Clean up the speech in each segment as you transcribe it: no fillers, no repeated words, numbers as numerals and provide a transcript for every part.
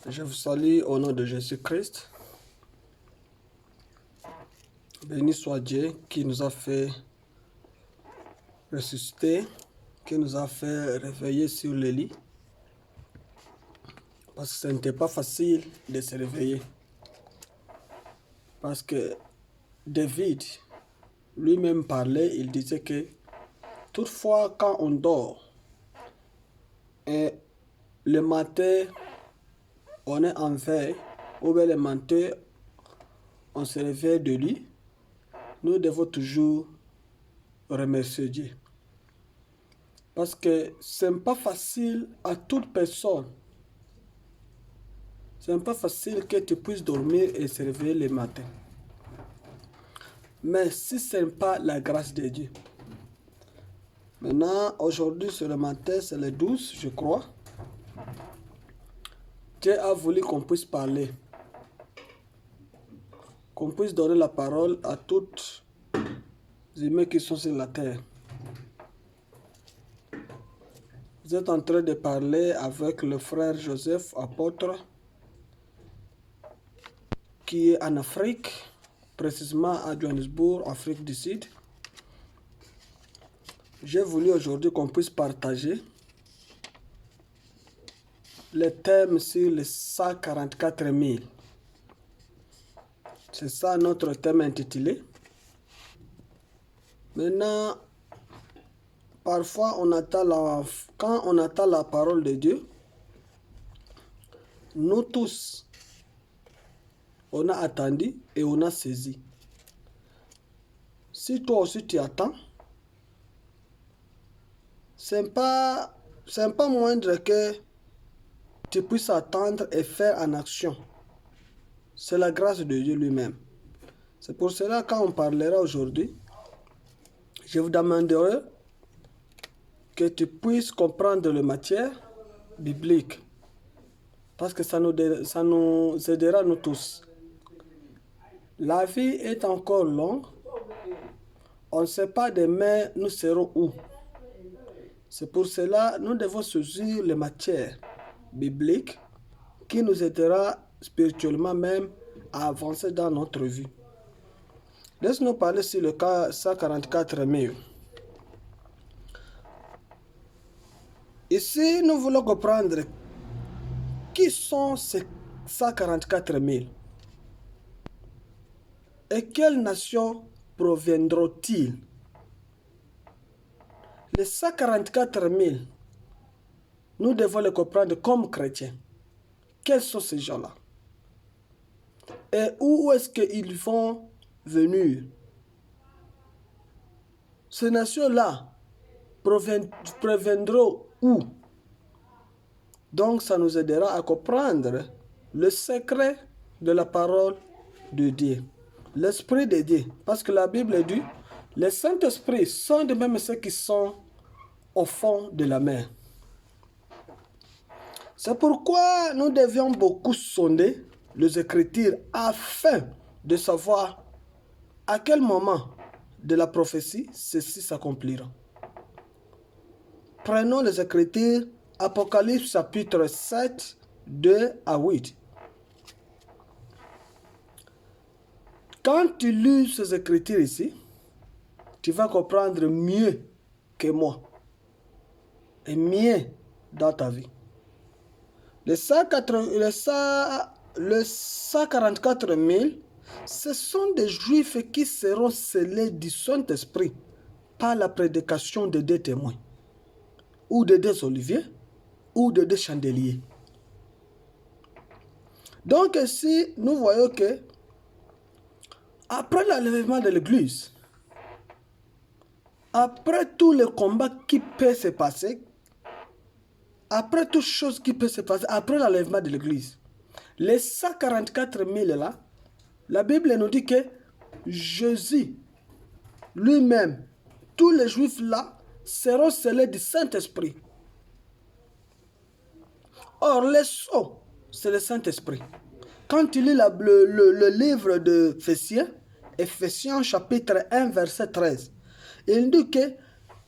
Je vous salue au nom de Jésus-Christ. Béni soit Dieu qui nous a fait ressusciter, qui nous a fait réveiller sur le lit. Parce que ce n'était pas facile de se réveiller. Parce que David lui-même parlait, il disait que toutefois quand on dort et le matin on est en veille, ou bien le matin on se réveille de lui, nous devons toujours remercier Dieu. Parce que ce n'est pas facile à toute personne. Ce n'est pas facile que tu puisses dormir et se réveiller le matin. Mais si ce n'est pas la grâce de Dieu. Maintenant, aujourd'hui, sur le matin, c'est le 12, je crois. Dieu a voulu qu'on puisse parler. Qu'on puisse donner la parole à toutes les humains qui sont sur la terre. Vous êtes en train de parler avec le frère Joseph, apôtre, qui est en Afrique, précisément à Johannesburg, Afrique du Sud. J'ai voulu aujourd'hui qu'on puisse partager le thème sur les 144 000. C'est ça notre thème intitulé. Maintenant, parfois quand on attend la parole de Dieu, nous tous, on a attendu et on a saisi. Si toi aussi tu attends, c'est pas moindre que tu puisses attendre et faire en action. C'est la grâce de Dieu lui-même. C'est pour cela quand on parlera aujourd'hui, je vous demanderai que tu puisses comprendre la matière biblique. Parce que ça nous aidera nous tous. La vie est encore longue. On ne sait pas demain nous serons où. C'est pour cela nous devons saisir les matières bibliques qui nous aidera spirituellement même à avancer dans notre vie. Laisse-nous parler sur le cas 144 000. Ici, nous voulons comprendre qui sont ces 144 000 et quelles nations proviendront-ils? Les 144 000, nous devons les comprendre comme chrétiens. Quels sont ces gens-là? Et où est-ce qu'ils vont venir? Ces nations-là proviendront où? Donc, ça nous aidera à comprendre le secret de la parole de Dieu. L'Esprit de Dieu. Parce que la Bible dit, les Saint-Esprits sont de même ceux qui sont au fond de la mer. C'est pourquoi nous devions beaucoup sonder les Écritures afin de savoir à quel moment de la prophétie ceci s'accomplira. Prenons les Écritures, Apocalypse chapitre 7, 2 à 8. Quand tu lis ces Écritures ici, tu vas comprendre mieux que moi et mieux dans ta vie. Les 144 000, ce sont des Juifs qui seront scellés du Saint-Esprit par la prédication de deux témoins, ou de deux oliviers, ou de deux chandeliers. Donc ici, nous voyons que après l'enlèvement de l'Église, après tous les combats qui peuvent se passer, après toutes choses qui peuvent se passer, après l'enlèvement de l'Église, les 144 000 là, la Bible nous dit que Jésus lui-même, tous les Juifs là, seront scellés du Saint-Esprit. Or, les sceaux, c'est le Saint-Esprit. Quand tu lis le livre d'Éphésiens, Éphésiens chapitre 1, verset 13, il dit que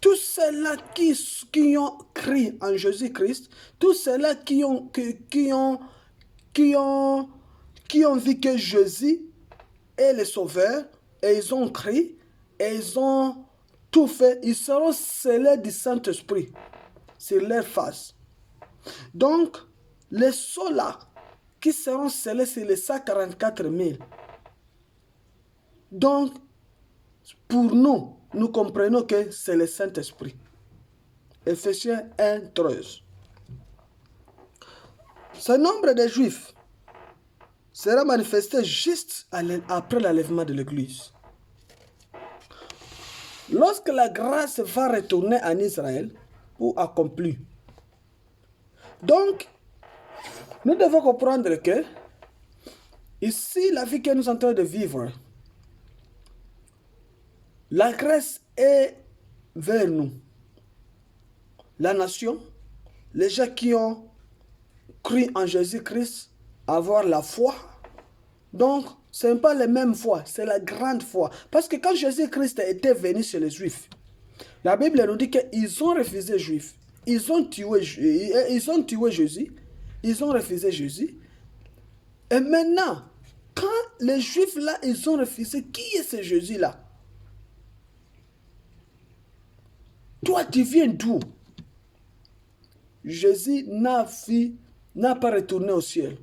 tous ceux-là qui ont cru en Jésus-Christ, tous ceux-là qui qui ont vu que Jésus est le Sauveur, et ils ont crié, et ils ont tout fait, ils seront scellés du Saint-Esprit sur leur face. Donc, les ceux-là qui seront scellés sur les 144 000. Donc, pour nous, nous comprenons que c'est le Saint-Esprit. Éphésiens 1, 13. Ce nombre de Juifs sera manifesté juste après l'enlèvement de l'Église. Lorsque la grâce va retourner en Israël pour accomplir. Donc, nous devons comprendre que ici, la vie que nous sommes en train de vivre, la grâce est vers nous. La nation, les gens qui ont cru en Jésus-Christ, avoir la foi. Donc, ce n'est pas la même foi, c'est la grande foi. Parce que quand Jésus-Christ était venu chez les Juifs, la Bible nous dit qu'ils ont refusé les Juifs. Ils ont tué Jésus. Ils ont refusé Jésus. Et maintenant, quand les Juifs là, ils ont refusé, qui est ce Jésus-là? Toi, tu viens d'où? Jésus n'a pas retourné au ciel.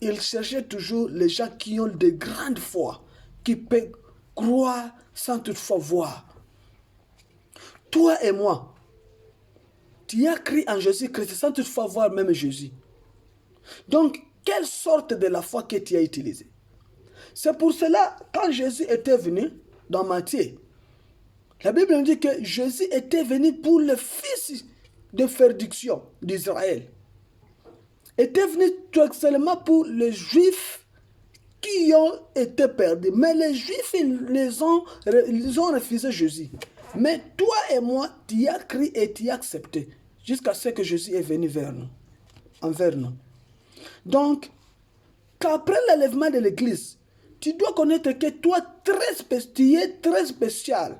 Il cherchait toujours les gens qui ont de grandes foi, qui peuvent croire sans toutefois voir. Toi et moi, tu as cru en Jésus-Christ sans toutefois voir même Jésus. Donc, quelle sorte de la foi que tu as utilisée? C'est pour cela, quand Jésus était venu dans Matthieu, la Bible nous dit que Jésus était venu pour le fils de perdition d'Israël. Était venu tout seulement pour les Juifs qui ont été perdus. Mais les Juifs, ils ont refusé Jésus. Mais toi et moi, tu as cru et tu as accepté. Jusqu'à ce que Jésus est venu envers nous. Donc, qu'après l'enlèvement de l'Église, tu dois connaître que toi, tu es très spécial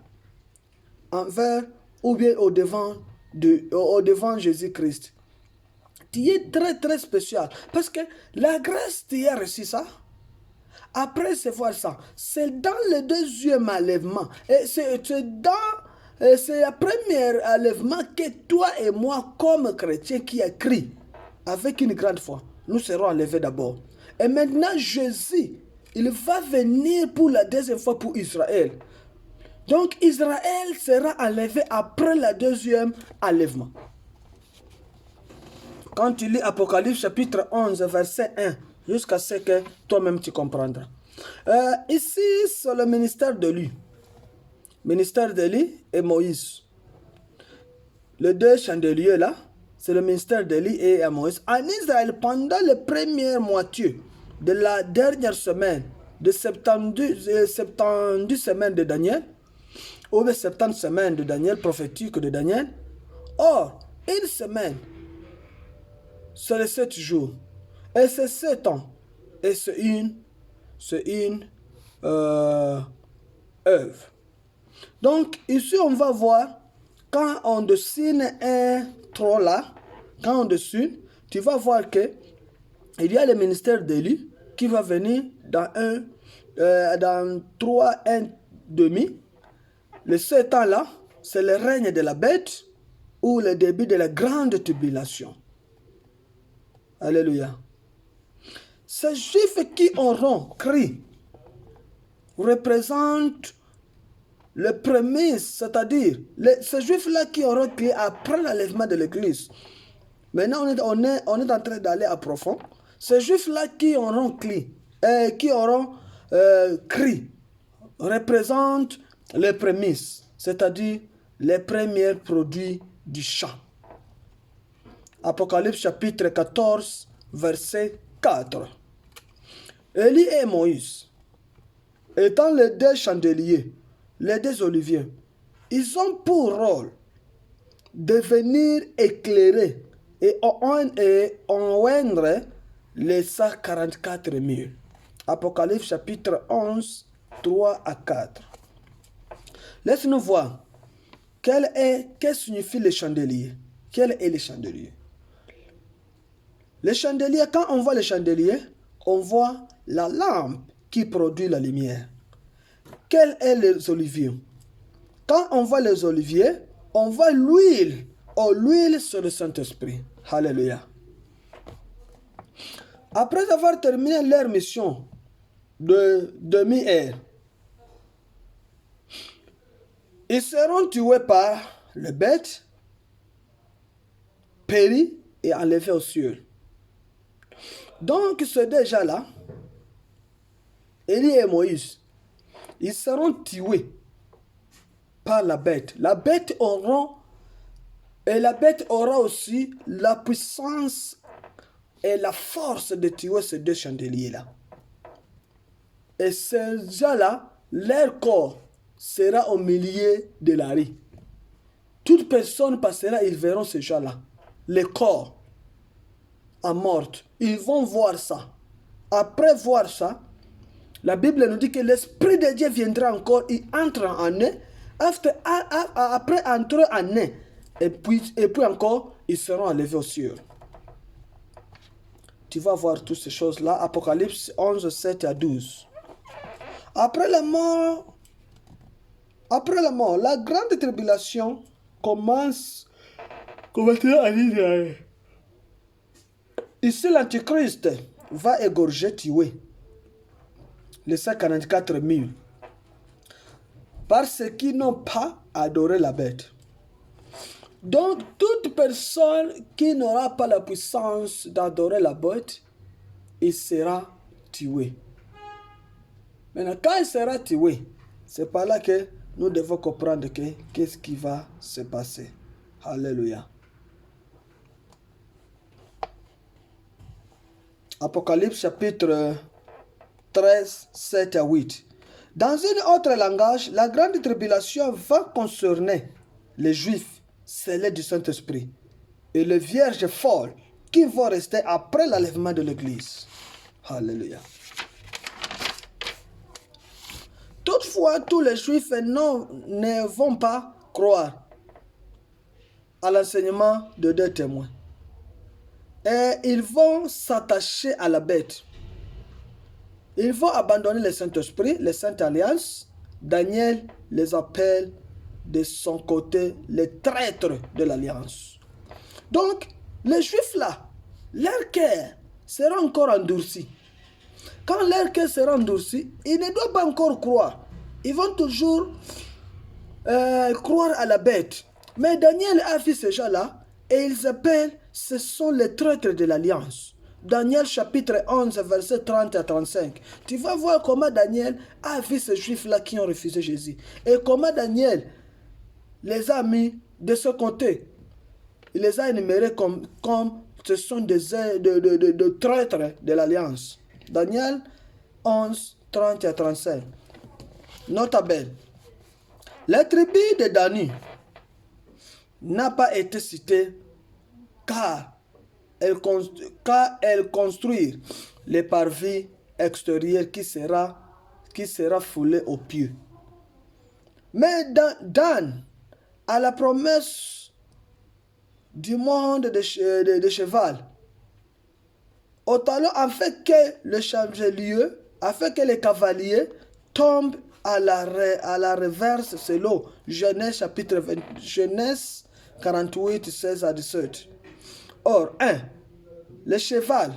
envers ou bien au devant Jésus-Christ. Tu es très très spécial. Parce que la grâce, tu as reçu ça. Après recevoir ça, c'est dans le deuxième enlèvement. Et c'est le premier enlèvement que toi et moi, comme chrétiens qui écrit avec une grande foi, nous serons enlevés d'abord. Et maintenant, Jésus, il va venir pour la deuxième fois pour Israël. Donc, Israël sera enlevé après le deuxième enlèvement. Quand tu lis Apocalypse chapitre 11, verset 1, jusqu'à ce que toi-même tu comprendras. Ici, c'est le ministère d'Élie. Ministère d'Élie et Moïse. Les deux chandeliers là, c'est le ministère d'Élie et Moïse. En Israël, pendant la première moitié de la dernière semaine, de 70 semaines de Daniel, ou de 70 semaines de Daniel, prophétique de Daniel. Or, une semaine, c'est les 7 jours. Et c'est 7 ans. Et c'est une œuvre. Donc, ici, on va voir, quand on dessine un trou là, quand on dessine, tu vas voir que il y a le ministère d'Élie qui va venir dans 3, 1 demi. Les 7 ans là, c'est le règne de la bête ou le début de la grande tribulation. Alléluia. Ces juifs qui auront crié représentent le premier, c'est-à-dire ces juifs-là qui auront crié après l'enlèvement de l'Église. Maintenant, on est en train d'aller à profond. Ces juifs-là qui auront crié, représentent les prémices, c'est-à-dire les premiers produits du champ. Apocalypse chapitre 14, verset 4. Élie et Moïse, étant les deux chandeliers, les deux oliviers, ils ont pour rôle de venir éclairer et oindre les 144 000. Apocalypse chapitre 11, 3 à 4. Laisse-nous voir que signifie le chandelier. Quel est le chandelier? Les chandeliers, quand on voit les chandeliers, on voit la lampe qui produit la lumière. Quels sont les oliviers? Quand on voit les oliviers, on voit l'huile. Oh, l'huile, c'est le Saint-Esprit. Alléluia. Après avoir terminé leur mission de demi-heure, ils seront tués par les bêtes, péris et enlevés au ciel. Donc, c'est déjà là, Élie et Moïse, ils seront tués par la bête. La bête aura aussi la puissance et la force de tuer ces deux chandeliers-là. Et ces gens-là, leur corps sera au milieu de la rue. Toute personne passera, ils verront ces gens-là. Les corps en mort. Ils vont voir ça. Après voir ça, la Bible nous dit que l'Esprit de Dieu viendra encore, il entre en eux. Après entrer en eux, et puis encore, ils seront enlevés au ciel. Tu vas voir toutes ces choses-là. Apocalypse 11, 7 à 12. Après la mort, la grande tribulation commence à Israël. Ici, l'Antichrist va égorger, tuer les 144 000 parce qu'ils n'ont pas adoré la bête. Donc, toute personne qui n'aura pas la puissance d'adorer la bête, il sera tué. Maintenant, quand il sera tué, c'est par là que nous devons comprendre qu'est-ce qui va se passer. Alléluia. Apocalypse chapitre 13, 7 à 8. Dans un autre langage, la grande tribulation va concerner les Juifs scellés du Saint-Esprit et les vierges folles qui vont rester après l'enlèvement de l'Église. Alléluia. Toutefois, tous les Juifs ne vont pas croire à l'enseignement de deux témoins. Et ils vont s'attacher à la bête. Ils vont abandonner le Saint-Esprit, les Saintes Alliances. Daniel les appelle de son côté les traîtres de l'Alliance. Donc, les Juifs là, leur cœur sera encore endurci. Quand leur cœur sera endurci, ils ne doivent pas encore croire. Ils vont toujours croire à la bête. Mais Daniel a vu ces gens-là et ils appellent, ce sont les traîtres de l'Alliance. Daniel chapitre 11, verset 30 à 35. Tu vas voir comment Daniel a vu ces Juifs-là qui ont refusé Jésus. Et comment Daniel les a mis de ce côté. Il les a énumérés comme ce sont des traîtres de l'Alliance. Daniel 11, 30 à 35. Nota bene. La tribu de Dani n'a pas été citée car elle construit les parvis extérieurs qui sera foulé aux pieds. Mais Dan a la promesse du monde de cheval au talon afin que le changelier, afin que les cavaliers tombent à la reverse selon Genèse 48, 16 à 17. Or, 1. Le cheval,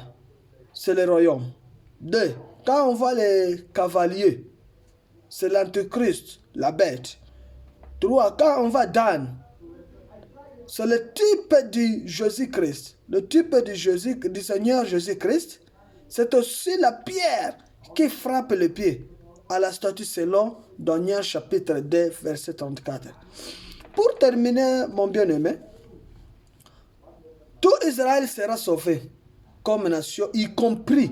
c'est le royaume. 2. Quand on voit les cavaliers, c'est l'Antichrist, la bête. 3. Quand on voit Dan, c'est le type du Jésus-Christ. Le type du Seigneur Jésus-Christ, c'est aussi la pierre qui frappe le pied à la statue selon Daniel chapitre 2, verset 34. Pour terminer, mon bien-aimé, tout Israël sera sauvé comme nation, y compris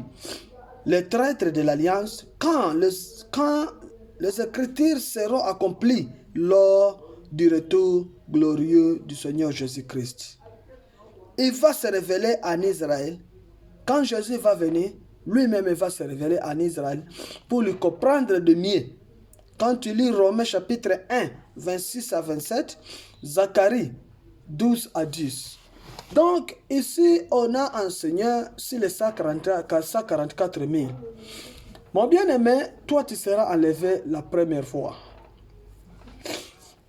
les traîtres de l'Alliance, quand les Écritures seront accomplies lors du retour glorieux du Seigneur Jésus-Christ. Il va se révéler en Israël. Quand Jésus va venir, lui-même va se révéler en Israël pour le comprendre de mieux. Quand tu lis Romains chapitre 1, 26 à 27, Zacharie 12 à 10. Donc, ici, on a enseigné sur les 144 000. Mon bien-aimé, toi, tu seras enlevé la première fois.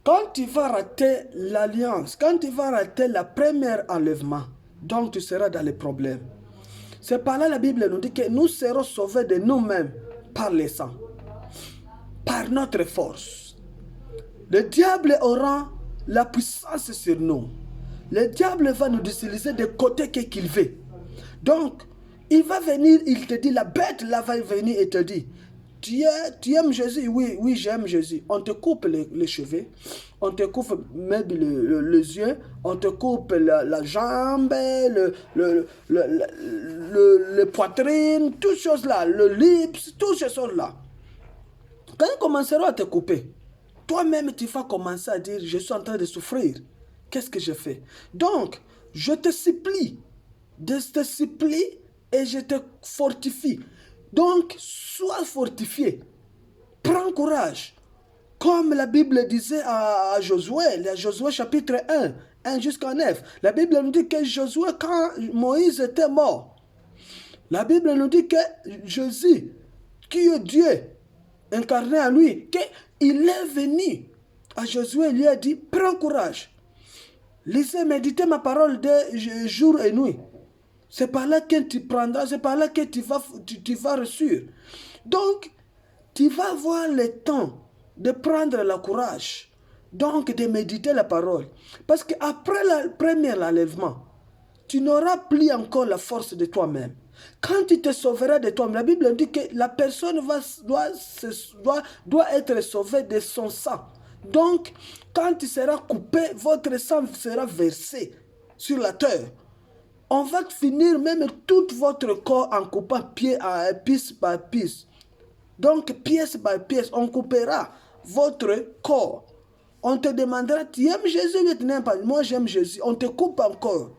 Quand tu vas rater l'alliance, quand tu vas rater le premier enlèvement, donc tu seras dans les problèmes. C'est par là la Bible nous dit que nous serons sauvés de nous-mêmes par le sang, par notre force. Le diable aura la puissance sur nous. Le diable va nous utiliser de côté qu'il veut. Donc, il va venir, il te dit, la bête là va venir et te dit, tu aimes Jésus? Oui, oui, j'aime Jésus. On te coupe les cheveux, on te coupe même les yeux, on te coupe la jambe, le poitrine, toutes ces choses-là, le lips, toutes ces choses-là. Quand ils commenceront à te couper, toi-même, tu vas commencer à dire, je suis en train de souffrir. Qu'est-ce que je fais? Donc, je te supplie et je te fortifie. Donc, sois fortifié. Prends courage. Comme la Bible disait à Josué chapitre 1 jusqu'à 9. La Bible nous dit que Josué, quand Moïse était mort, la Bible nous dit que Jésus, qui est Dieu, incarné en lui, qu'il est venu à Josué, il lui a dit, prends courage. Lisez, méditez ma parole de jour et nuit. C'est par là que tu prendras, c'est par là que tu vas reçu. Donc, tu vas avoir le temps de prendre le courage, donc de méditer la parole. Parce qu'après le premier enlèvement, tu n'auras plus encore la force de toi-même. Quand tu te sauveras de toi-même, la Bible dit que la personne doit être sauvée de son sang. Donc, quand tu seras coupé, votre sang sera versé sur la terre. On va finir même tout votre corps en coupant pièce par pièce. Donc, pièce par pièce, on coupera votre corps. On te demandera, tu aimes Jésus ou tu n'aimes pas? Moi, j'aime Jésus. On te coupe encore.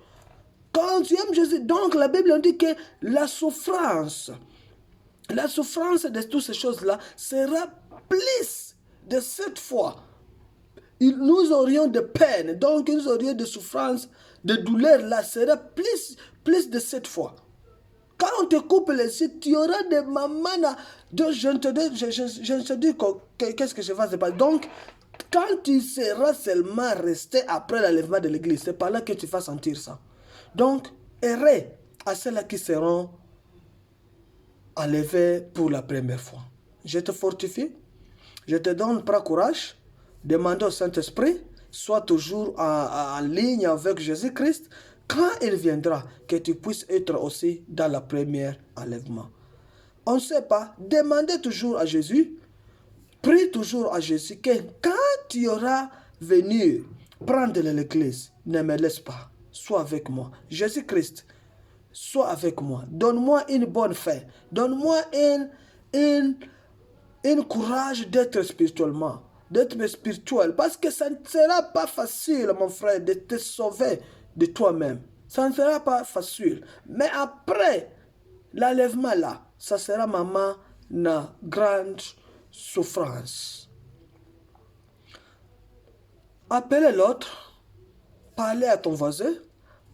Quand tu aimes Jésus, donc la Bible dit que la souffrance de toutes ces choses-là sera plus de 7 fois. Nous aurions de peine, donc nous aurions de souffrance, de douleur, là, sera plus de 7 fois. Quand on te coupe les yeux, tu auras des mamans. Je ne te dis qu'est-ce que je vais se passer. Donc, quand tu seras seulement resté après l'enlèvement de l'église, c'est par là que tu vas sentir ça. Donc, errez à ceux-là qui seront enlevés pour la première fois. Je te fortifie, je te donne prends courage, demande au Saint-Esprit, sois toujours en ligne avec Jésus-Christ, quand il viendra, que tu puisses être aussi dans la première enlèvement. On ne sait pas, demandez toujours à Jésus, prie toujours à Jésus, que quand tu auras venu prendre l'église, ne me laisse pas, sois avec moi. Jésus-Christ, sois avec moi. Donne-moi une bonne fin. Donne-moi un courage d'être spirituellement, d'être spirituel. Parce que ça ne sera pas facile, mon frère, de te sauver de toi-même. Ça ne sera pas facile. Mais après l'enlèvement là, ça sera maman une grande souffrance. Appelez l'autre, parlez à ton voisin,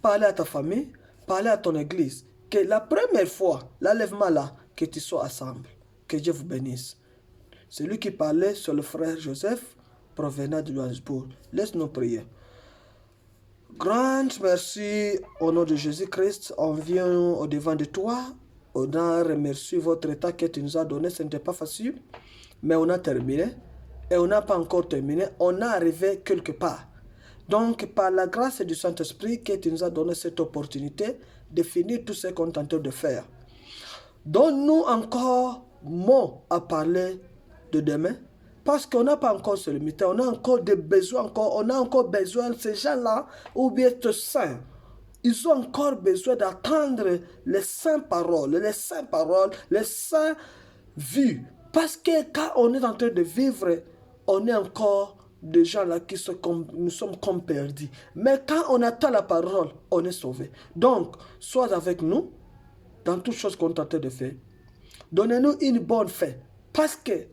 parlez à ta famille, parlez à ton église. Que la première fois, l'enlèvement là, que tu sois ensemble. Que Dieu vous bénisse. Celui qui parlait sur le frère Joseph, provenant de Johannesburg. Laisse-nous prier. Grand merci au nom de Jésus-Christ. On vient au devant de toi. On a remercié votre état que tu nous as donné. Ce n'était pas facile, mais on a terminé. Et on n'a pas encore terminé. On est arrivé quelque part. Donc, par la grâce du Saint-Esprit que tu nous as donné cette opportunité de finir tout ce qu'on tente de faire. Donne-nous encore mots à parler de demain. Parce qu'on n'a pas encore se limiter. On a encore des besoins. On a encore besoin de ces gens-là, ou bien de saints. Ils ont encore besoin d'attendre les saintes paroles, les saintes vues. Parce que quand on est en train de vivre, on est encore des gens là nous sommes comme perdus. Mais quand on attend la parole, on est sauvé. Donc, sois avec nous dans toutes choses qu'on tente de faire. Donnez-nous une bonne fin. Parce que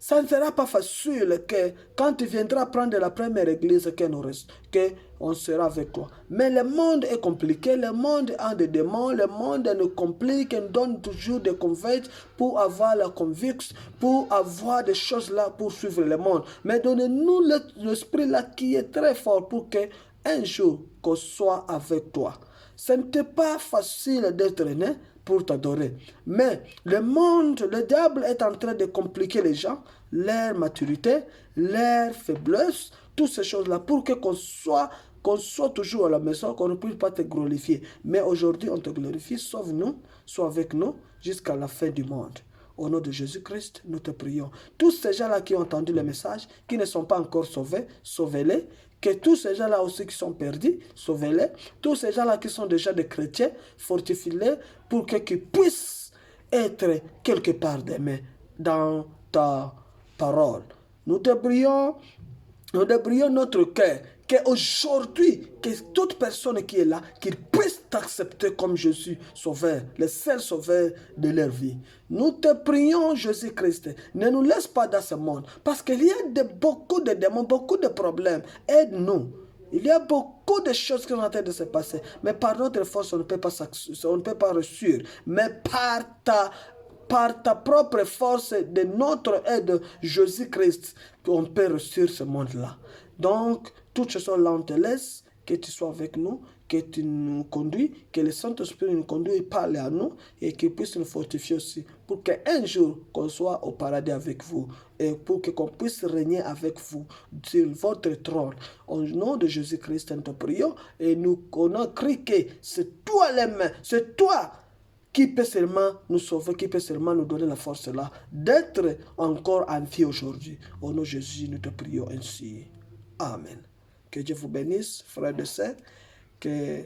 Ça ne sera pas facile que quand tu viendras prendre la première église qu'on sera avec toi. Mais le monde est compliqué, le monde a des démons, le monde nous complique, nous donne toujours des convaincus pour avoir la conviction, pour avoir des choses là pour suivre le monde. Mais donnez-nous l'esprit là qui est très fort pour que un jour qu'on soit avec toi. Ce n'était pas facile d'être né pour t'adorer. Mais le monde, le diable est en train de compliquer les gens, leur maturité, leur faiblesse, toutes ces choses-là, pour que qu'on soit toujours à la maison, qu'on ne puisse pas te glorifier. Mais aujourd'hui, on te glorifie, sauve-nous, sois avec nous jusqu'à la fin du monde. Au nom de Jésus-Christ, nous te prions. Tous ces gens-là qui ont entendu le message, qui ne sont pas encore sauvés, sauvez-les. Que tous ces gens-là aussi qui sont perdus, sauvez-les. Tous ces gens-là qui sont déjà des chrétiens, fortifie-les pour qu'ils puissent être quelque part demain dans ta parole. Nous te prions notre cœur, qu'aujourd'hui, que toute personne qui est là, qu'il puisse t'accepter comme Jésus sauveur, le seul sauveur de leur vie. Nous te prions, Jésus-Christ, ne nous laisse pas dans ce monde, parce qu'il y a beaucoup de démons, beaucoup de problèmes. Aide-nous. Il y a beaucoup de choses qui sont en train de se passer, mais par notre force, on ne peut pas réussir. Mais par ta propre force de notre aide, Jésus-Christ, on peut réussir ce monde-là. Donc, toutes ces choses-là, on te laisse, que tu sois avec nous, que tu nous conduis, que le Saint-Esprit nous conduise et parle à nous, et qu'il puisse nous fortifier aussi, pour qu'un jour, qu'on soit au paradis avec vous, et pour qu'on puisse régner avec vous sur votre trône. Au nom de Jésus-Christ, nous te prions, et on a crié que c'est toi les mains, c'est toi qui peut seulement nous sauver, qui peut seulement nous donner la force là, d'être encore en vie aujourd'hui. Au nom de Jésus, nous te prions ainsi. Amen. Que Dieu vous bénisse, frères et sœurs, que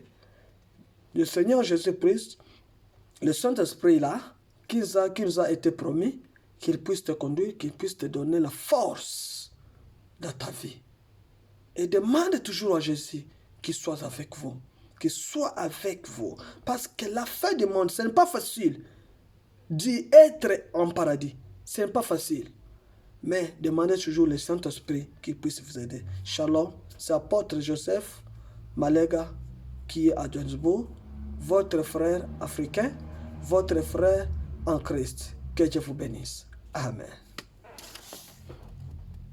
le Seigneur Jésus-Christ, le Saint-Esprit là, qui nous a été promis, qu'il puisse te conduire, qu'il puisse te donner la force dans ta vie. Et demande toujours à Jésus qu'il soit avec vous. Qu'il soit avec vous. Parce que la fin du monde, ce n'est pas facile d'y être en paradis. Ce n'est pas facile. Mais demandez toujours le Saint-Esprit qu'il puisse vous aider. Shalom, c'est apôtre Joseph Malega qui est à Johannesburg, votre frère africain, votre frère en Christ. Que Dieu vous bénisse. Amen.